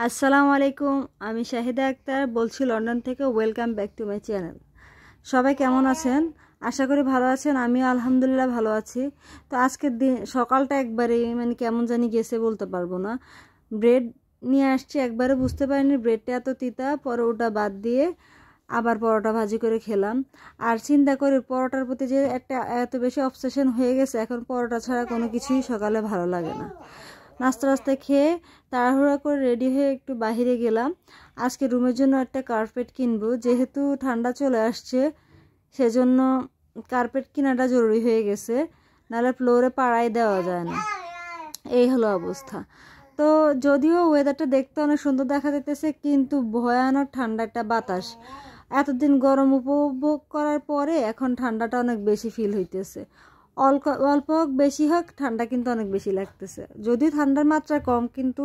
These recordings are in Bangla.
আসসালামু আলাইকুম। আমি শাহিদা আক্তার বলছি লন্ডন থেকে। Welcome back to my channel. সবাই কেমন আছেন? আশা করি ভালো আছেন। আমিও আলহামদুলিল্লাহ ভালো আছি। তো আজকের দিন সকালটা একবারে কেমন জানি গেছে বলতে পারবো না। ব্রেড নিয়ে আসছি, একবারে বুঝতে পারিনি ব্রেডটা এত তিতা। পরে ওটা বাদ দিয়ে আবার পরোটা ভাজি করে খেলাম। আর চিন্তা করে পরোটার প্রতি যে একটা এত বেশি অবসেশন হয়ে গেছে, এখন পরোটা ছাড়া কোনো কিছুই সকালে ভালো লাগে না। নাস্তা খেয়ে তাড়াহুড়া করে রেডি হয়ে একটু বাইরে গেলাম। আজকে রুমের জন্য একটা কার্পেট কিনবো, যেহেতু ঠান্ডা চলে আসছে সেজন্য কার্পেট কেনাটা জরুরি হয়ে গেছে, নাহলে ফ্লোরে পাড়াই দেওয়া যায় না। এই হলো অবস্থা। তো যদিও ওয়েদারটা দেখতে অনেক সুন্দর দেখা যেতেছে, কিন্তু ভয়ানক ঠান্ডা একটা বাতাস। এতদিন গরম উপভোগ করার পরে এখন ঠান্ডাটা অনেক বেশি ফিল হইতেছে। অল্প অল্প হোক বেশি হোক, ঠান্ডা কিন্তু অনেক বেশি লাগতেছে। যদিও ঠান্ডার মাত্রা কম, কিন্তু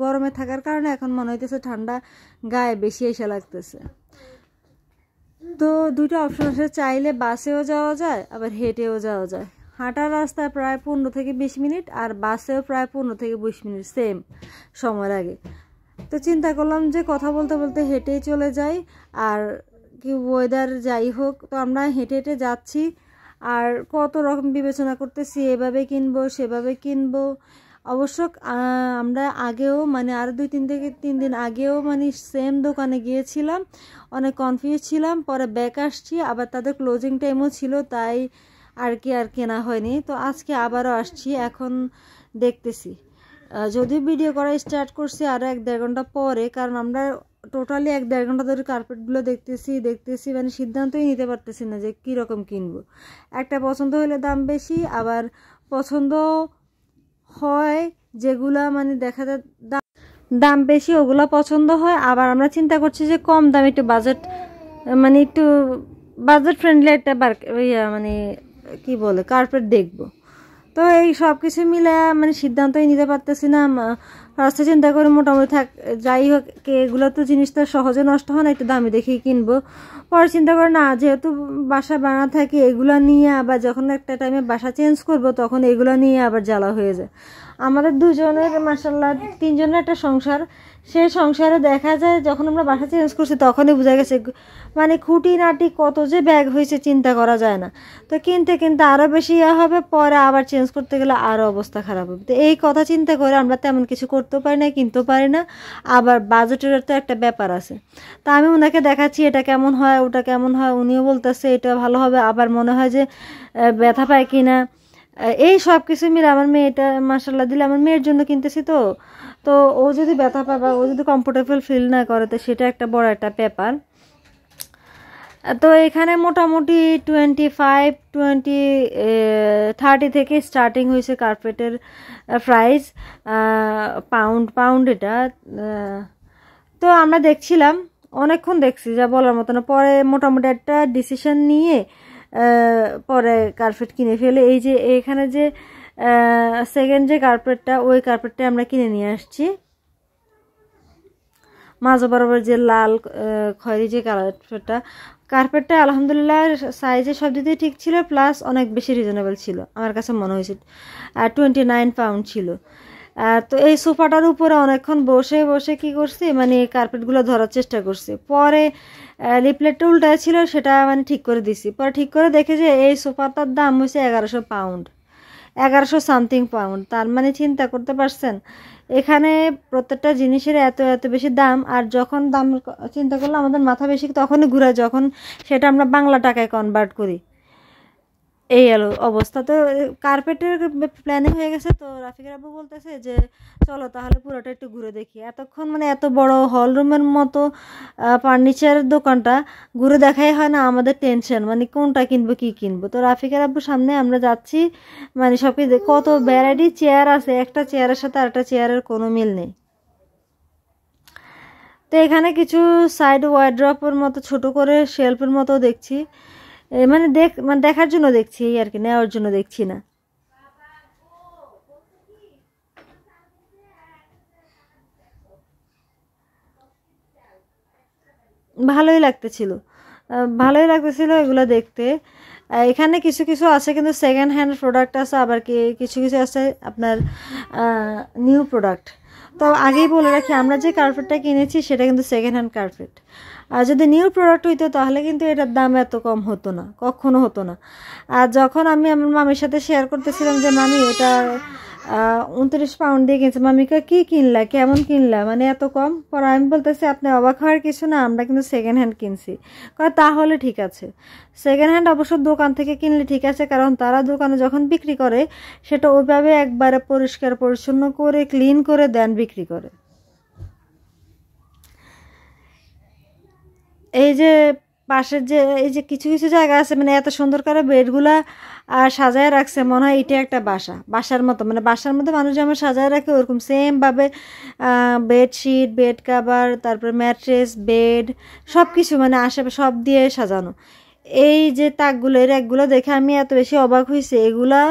গরমে থাকার কারণে এখন মনে হইতেছে ঠান্ডা গায়ে বেশি এসে লাগতেছে। তো দুটো অপশন আছে, চাইলে বাসেও যাওয়া যায় আবার হেঁটেও যাওয়া যায়। হাঁটার রাস্তায় প্রায় 15 থেকে 20 মিনিট, আর বাসেও প্রায় 15 থেকে 20 মিনিট সেম সময় লাগে। তো চিন্তা করলাম যে কথা বলতে বলতে হেঁটেই চলে যাই। আর কি ওয়েদার যাই হোক, তো আমরা হেঁটে হেঁটে যাচ্ছি। আর কত রকম বিবেচনা করতেছি, এভাবে কিনবো সেভাবে কিনবো। অবশ্য আমরা আগেও আরও 2-3 দিন আগেও সেম দোকানে গিয়েছিলাম, অনেক কনফিউজ ছিলাম। পরে ব্যাক আসছি, আবার তাদের ক্লোজিং টাইমও ছিল, তাই আর কেনা হয়নি। তো আজকে আবারও আসছি, এখন দেখতেছি। যদিও ভিডিও করা স্টার্ট করছি আরও 1-1.5 ঘন্টা পরে, কারণ আমরা টোটালি 1-1.5 ঘন্টা ধরে কার্পেটগুলো দেখতেছি সিদ্ধান্তই নিতে পারতেছি না যে কীরকম কিনবো। একটা পছন্দ হলে দাম বেশি, আবার পছন্দ হয় যেগুলা দেখা যায় দাম বেশি ওগুলো পছন্দ হয়। আবার আমরা চিন্তা করছি যে কম দাম, একটু বাজেট ফ্রেন্ডলি একটা কি বলে কার্পেট দেখবো। তো এই সব কিছু মিলে সিদ্ধান্তই নিতে পারতেছি না। ফার্স্টে চিন্তা করে মোটামুটি যাই হোক, এগুলো তো জিনিসটা সহজে নষ্ট হয় না, একটু দামি দেখেই কিনবো। পরে চিন্তা করে না, যেহেতু বাসা বানা থাকি, এগুলো নিয়ে আবার যখন একটা টাইমে বাসা চেঞ্জ করব তখন এগুলো নিয়ে আবার জ্বালা হয়ে যায়। আমাদের দুজনের মাশাআল্লাহ 3 জনের একটা সংসার। সেই সংসারে দেখা যায় যখন আমরা বাসা চেঞ্জ করছি তখনই বোঝা গেছে খুঁটিনাটি কত যে ব্যাগ হয়েছে, চিন্তা করা যায় না। তো কিনতে কিনতে আরও বেশি হবে, পরে আবার চেঞ্জ করতে গেলে আরও অবস্থা খারাপ হবে। তো এই কথা চিন্তা করে আমরা তেমন কিছু করতেও পারি না, কিনতেও পারি না। আবার বাজেটের তো একটা ব্যাপার আছে। তা আমি ওনাকে দেখাচ্ছি এটা কেমন হয় ওটা কেমন হয়, উনিও বলতেছে এটা ভালো হবে। আবার মনে হয় যে ব্যথা পায় কিনা, এই সব কিছু মিলে আমার মেয়েটা মাশাআল্লাহ দিলে আমার মেয়ের জন্য কিনতেছি। তো ও যদি ব্যথা পায় বা ও যদি কমফোর্টেবল ফিল না করে, তো সেটা একটা বড় একটা ব্যাপার। তো এখানে মোটামুটি 25-30 থেকে স্টার্টিং হয়েছে কার্পেটের প্রাইস। পাউন্ড এটা। তো আমরা দেখছিলাম, অনেকক্ষণ দেখছি যা বলার মতো না। পরে মোটামুটি একটা ডিসিশন নিয়ে পরে কার্পেট কিনে ফেলে। এই যে এখানে যে সেকেন্ড যে কার্পেটটা, ওই কার্পেটটা আমরা কিনে নিয়ে আসছি। মাঝ বরাবর যে লাল খয়েরি যে কার্পেটটা আলহামদুলিল্লাহ সাইজে সব দিকে ঠিক ছিল, প্লাস অনেক বেশি রিজনেবল ছিল আমার কাছে মনে হয়েছে। 29 পাউন্ড ছিল। তো এই সোফাটার উপরে অনেকক্ষণ বসে বসে কি করছি, কার্পেটগুলো ধরার চেষ্টা করছি। পরে লিফলেটটা উল্টায় ছিল, সেটা ঠিক করে দিছি। পরে ঠিক করে দেখে যে এই সোফাটার দাম হয়েছে 1100 পাউন্ড, 1100 সামথিং পাউন্ড। তার চিন্তা করতে পারছেন, এখানে প্রত্যেকটা জিনিসের এত এত বেশি দাম। আর যখন দাম চিন্তা করলে আমাদের মাথা বেশি তখনই ঘুরায়, যখন সেটা আমরা বাংলা টাকায় কনভার্ট করি। এই অবস্থা। তো কার্পেটের প্ল্যানিং হয়ে গেছে। তো রাফিকের আব্বু বলতেছে যে চলো তাহলে পুরোটা একটু ঘুরে দেখি। এতক্ষণ এত বড় হল রুমের মতো ফার্নিচারের দোকানটা ঘুরে দেখাই হয় না, আমাদের টেনশন কোনটা কিনবো কি কিনবো। তো রাফিকের আব্বুর সামনে আমরা যাচ্ছি, সব কিছু কত ভ্যারাইটি চেয়ার আছে, একটা চেয়ারের সাথে আরেকটা চেয়ারের কোনো মিল নেই। তো এখানে কিছু সাইড ওয়ার্ড্রপের মতো ছোট করে শেলফের মতো দেখছি, দেখার জন্য দেখছি, এই আর কি, নেওয়ার জন্য দেখছি না। ভালোই লাগতেছিল এগুলো দেখতে। এখানে কিছু কিছু আছে কিন্তু সেকেন্ড হ্যান্ড প্রোডাক্ট আছে, আবার কিছু কিছু আছে আপনার নিউ প্রোডাক্ট। তো আগেই বলে রাখি, আমরা যে কার্পেটটা কিনেছি সেটা কিন্তু সেকেন্ড হ্যান্ড কার্পেট। আর যদি নিউ প্রোডাক্ট হইতো তাহলে কিন্তু এটার দাম এত কম হতো না, কখনো হতো না। আর যখন আমি আমার মামির সাথে শেয়ার করতেছিলাম যে মামি এটা 29 পাউন্ড দিয়ে কিনছে, মামিকে কি কিনলা, কেমন কিনলা, মানে এত কম। পরে আমি বলতেছি আপনি অবাক হওয়ার কিছু না, আমরা কিন্তু সেকেন্ড হ্যান্ড কিনছি। তাহলে ঠিক আছে, সেকেন্ড হ্যান্ড অবশ্য দোকান থেকে কিনলে ঠিক আছে, কারণ তারা দোকানে যখন বিক্রি করে সেটা ওইভাবে একবারে পরিষ্কার পরিচ্ছন্ন করে ক্লিন করে দেন বিক্রি করে। এই যে পাশের যে এই যে কিছু কিছু জায়গা আছে, মানে এত সুন্দর করে বেডগুলা সাজায় রাখছে, মনে হয় এটা একটা বাসার মতো, মানে বাসার মধ্যে মানুষ যেমন সাজায় রাখে ওরকম সেমভাবে বেডশিট, বেড কাভার, তারপরে ম্যাট্রেস, বেড, সব কিছু মানে আশেপাশে সব দিয়ে সাজানো। এই যে তাকগুলো, এই র্যাকগুলো দেখে আমি এত বেশি অবাক হয়েছি। এগুলা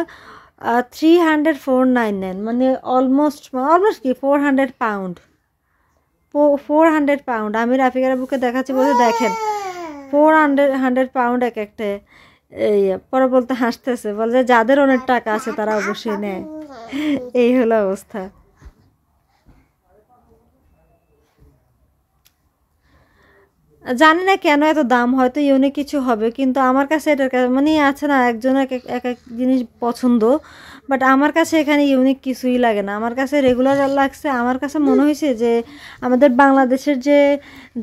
300,499, মানে অলমোস্ট কি 400 পাউন্ড, 400 পাউন্ড। আমি রাফিকার বুকে দেখাচ্ছি, বলতে দেখেন 400 পাউন্ড এক একটা। এই পরে বলতে হাসতেছে, বলে যাদের অনেক টাকা আছে তারা অবশ্যই নেয়। এই হলো অবস্থা। জানি না কেন এত দাম, হয়তো ইউনিক কিছু হবে, কিন্তু আমার কাছে এটার মানে আছে না, একজনের এক এক জিনিস পছন্দ, বাট আমার কাছে এখানে ইউনিক কিছুই লাগে না, আমার কাছে রেগুলার লাগছে। আমার কাছে মনে হয়েছে যে আমাদের বাংলাদেশের যে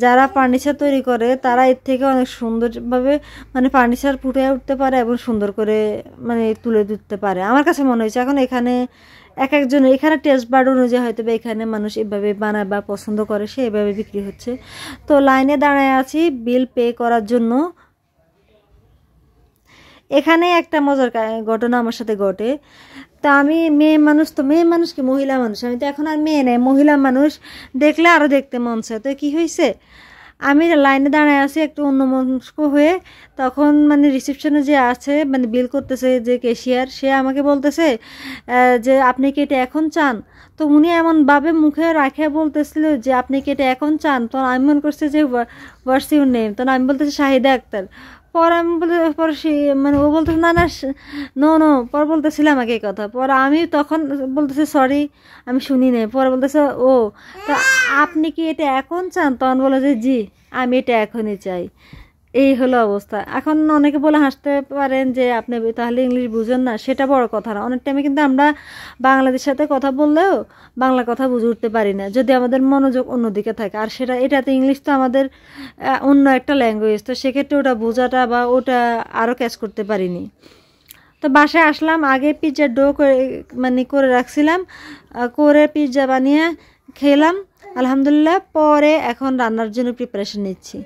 যারা ফার্নিচার তৈরি করে তারা এর থেকে অনেক সুন্দরভাবে মানে ফার্নিচার ফুটে উঠতে পারে এবং সুন্দর করে মানে তুলে দিতে পারে, আমার কাছে মনে হয়েছে। এখন এখানে এক একজনের এখানে টেস্ট বার্ড অনুযায়ী হয়তো বা এখানে মানুষ এভাবে বানায় বা পছন্দ করে, সে এভাবে বিক্রি হচ্ছে। তো লাইনে দাঁড়ায় আছি বিল পে করার জন্য। এখানে একটা মজার ঘটনা আমার সাথে ঘটে। তা আমি মেয়ে মানুষ, তো মেয়ে মানুষ কি মহিলা মানুষ, আমি তো এখন আর মেয়ে নেই, মহিলা মানুষ, দেখলে আরও দেখতে মন চায়। তো কী হয়েছে, আমি লাইনে দাঁড়ায় আছি একটু অন্যমনস্ক হয়ে, তখন মানে রিসেপশনে যে আছে মানে বিল করতেছে যে ক্যাশিয়ার, সে আমাকে বলতেছে যে আপনি কি এটা এখন চান। তো উনি এমনভাবে মুখে রাখে বলতেছিল যে আপনি কি এটা এখন চান। তো আমি মনে করছি যে হোয়াটস ইউর নেম, তখন আমি বলতেছি শাহিদা আক্তার। পরে আমি বলতে পরে সে মানে ও বলতেছে না না নো নো, পরে বলতেছিল আমাকে এই কথা। পরে আমি তখন বলতেছি সরি আমি শুনি নাই। পরে বলতেছে ও তা আপনি কি এটা এখন চান, তখন বলে যে জি আমি এটা এখনই চাই। এই হলো অবস্থা। এখন অনেকে বলে হাসতে পারেন যে আপনি তাহলে ইংলিশ বুঝেন না, সেটা বড় কথা না। অনেক টাইমে কিন্তু আমরা বাংলাদেশের সাথে কথা বললেও বাংলা কথা বুঝে উঠতে পারি না, যদি আমাদের মনোযোগ অন্যদিকে থাকে। আর এটাতে ইংলিশ তো আমাদের অন্য একটা ল্যাঙ্গুয়েজ, তো সেক্ষেত্রে ওটা বোঝাটা বা ওটা আরও ক্যাচ করতে পারিনি। তো বাসায় আসলাম, আগে পিৎজার ডো করে রাখছিলাম, করে পিৎজা বানিয়ে খেলাম আলহামদুলিল্লাহ। পরে এখন রান্নার জন্য প্রিপারেশন নিচ্ছি।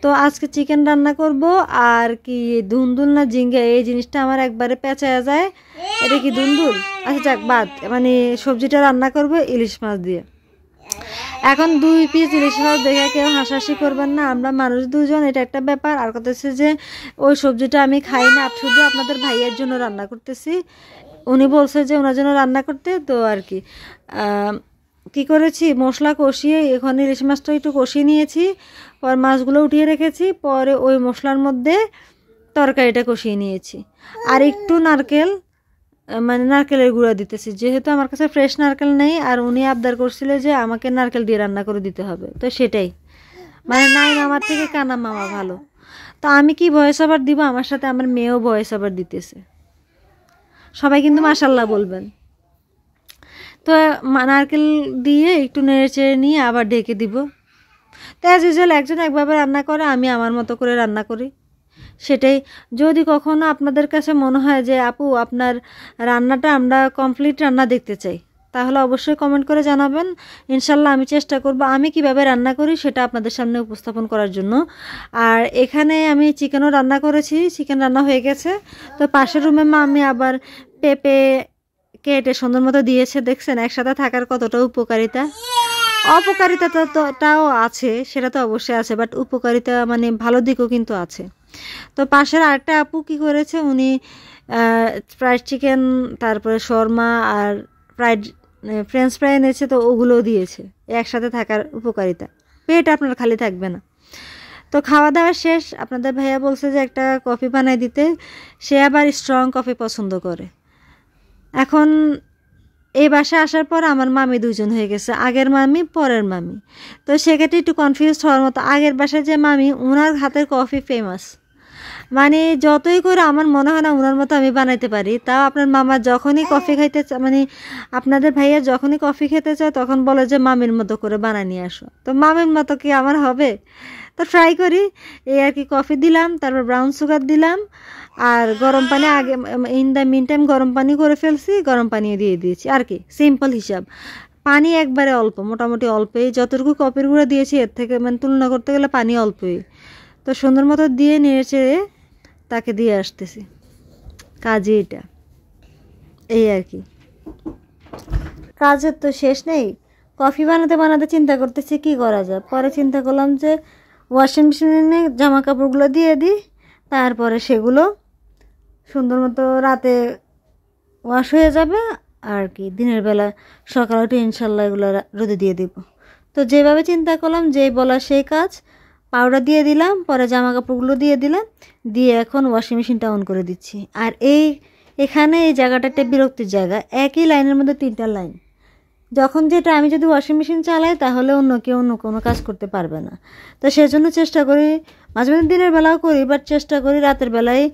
তো আজকে চিকেন রান্না করব, আর কি ধুন্দুল না ঝিঙ্গা, এই জিনিসটা আমার একবারে পেঁচায়া যায়। এটা কি ধুন্দুল, আচ্ছা যাক বাদ, মানে সবজিটা রান্না করব ইলিশ মাছ দিয়ে। এখন 2 পিস ইলিশ মাছ দেখে কেউ হাসাহাসি করবেন না, আমরা মানুষ দুজন, এটা একটা ব্যাপার। আর কথা হচ্ছে যে ওই সবজিটা আমি খাই না, শুধু আপনাদের ভাইয়ের জন্য রান্না করতেছি। উনি বলছে যে ওনার জন্য রান্না করতে, তো আর কি কি করেছি, মশলা কষিয়ে এখন ইলিশ মাছটা একটু কষিয়ে নিয়েছি, পর মাছগুলো উঠিয়ে রেখেছি, পরে ওই মশলার মধ্যে তরকারিটা কষিয়ে নিয়েছি। আর একটু নারকেল মানে নারকেলের গুঁড়া দিতেছি, যেহেতু আমার কাছে ফ্রেশ নারকেল নেই, আর উনি আবদার করছিল যে আমাকে নারকেল দিয়ে রান্না করে দিতে হবে, তো সেটাই মানে নাই মামার থেকে কানা মামা ভালো। তো আমি কি ভয়েস ওভার দিব, আমার সাথে আমার মেয়েও ভয়েস ওভার দিতেছে, সবাই কিন্তু মাশাল্লাহ বলবেন। তো নারকেল দিয়ে একটু নেড়ে চেড়ে নিয়ে আবার ঢেকে দিব। তো অ্যাজ ইউজুয়াল একজন একভাবে রান্না করে, আমি আমার মতো করে রান্না করি, সেটাই। যদি কখনো আপনাদের কাছে মনে হয় যে আপু আপনার রান্নাটা আমরা কমপ্লিট রান্না দেখতে চাই, তাহলে অবশ্যই কমেন্ট করে জানাবেন। ইনশাল্লাহ আমি চেষ্টা করব আমি কিভাবে রান্না করি সেটা আপনাদের সামনে উপস্থাপন করার জন্য। আর এখানে আমি চিকেনও রান্না করেছি, চিকেন রান্না হয়ে গেছে। তো পাশের রুমে মা আমি আবার পেঁপে কেটে সুন্দর মতো দিয়েছে, দেখছেন একসাথে থাকার কতটা উপকারিতা। অপকারিতা তাও আছে, সেটা তো অবশ্যই আছে, বাট উপকারিতা মানে ভালো দিকও কিন্তু আছে। তো পাশের আরেকটা আপু কি করেছে, উনি ফ্রাইড চিকেন, তারপরে শর্মা আর ফ্রেঞ্চ ফ্রাই এনেছে, তো ওগুলোও দিয়েছে। একসাথে থাকার উপকারিতা, পেট আপনার খালি থাকবে না। তো খাওয়া দাওয়া শেষ, আপনাদের ভাইয়া বলছে যে একটা কফি বানাই দিতে, সে আবার স্ট্রং কফি পছন্দ করে। এখন এই বাসায় আসার পর আমার মামি দুজন হয়ে গেছে, আগের মামি পরের মামি। তো সেক্ষেত্রে একটু কনফিউজ হওয়ার মতো। আগের বাসায় যে মামি, ওনার হাতের কফি ফেমাস, মানে যতই করে আমার মনে হয় না ওনার মতো আমি বানাইতে পারি। তাও আপনার মামা যখনই কফি খাইতে মানে আপনাদের ভাইয়া যখনই কফি খেতে চায় তখন বলে যে মামির মতো করে বানায় নিয়ে আসো। তো মামির মতো কি আমার হবে? তো ট্রাই করি, এই আর কি। কফি দিলাম, তারপর ব্রাউন সুগার দিলাম, আর গরম পানি আগে ইন দ্য মিন টাইম গরম পানি করে ফেলছি, গরম পানি দিয়ে দিয়েছি আর কি, সিম্পল হিসাব। পানি একবারে অল্প, মোটামুটি অল্পই, যতটুকু কফির গুঁড়ো দিয়েছি এর থেকে মানে তুলনা করতে গেলে পানি অল্পই। তো সুন্দর মতো দিয়ে নেড়ে চেড়ে তাকে দিয়ে আসতেছি, কাজই এটা, এই আর কি। কাজের তো শেষ নেই। কফি বানাতে বানাতে চিন্তা করতেছি কি করা যায়। পরে চিন্তা করলাম যে ওয়াশিং মেশিনে জামা কাপড়গুলো দিয়ে দিই, তারপরে সেগুলো সুন্দর মতো রাতে ওয়াশ হয়ে যাবে আর কি। দিনের বেলা সকালে উঠে ইনশাল্লাহ এগুলো রোদে দিয়ে দিব। তো যেভাবে চিন্তা করলাম, যেই বলা সেই কাজ। পাউডার দিয়ে দিলাম, পরে জামা কাপড়গুলো দিয়ে দিলাম, দিয়ে এখন ওয়াশিং মেশিনটা অন করে দিচ্ছি। আর এখানে এই জায়গাটা একটা বিরক্তির জায়গা, একই লাইনের মধ্যে 3টা লাইন। যখন যেটা আমি যদি ওয়াশিং মেশিন চালাই তাহলে অন্য কেউ অন্য কোনো কাজ করতে পারবে না। তো সেজন্য চেষ্টা করি, মাঝে মাঝে দিনের বেলাও করি, বাট চেষ্টা করি রাতের বেলায়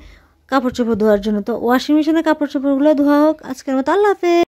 কাপড় চোপড় ধোয়ার জন্য। তো ওয়াশিং মেশিনে কাপড় চোপড়গুলো ধোয়া হোক। আজকের মতো আল্লাহ হাফেজ।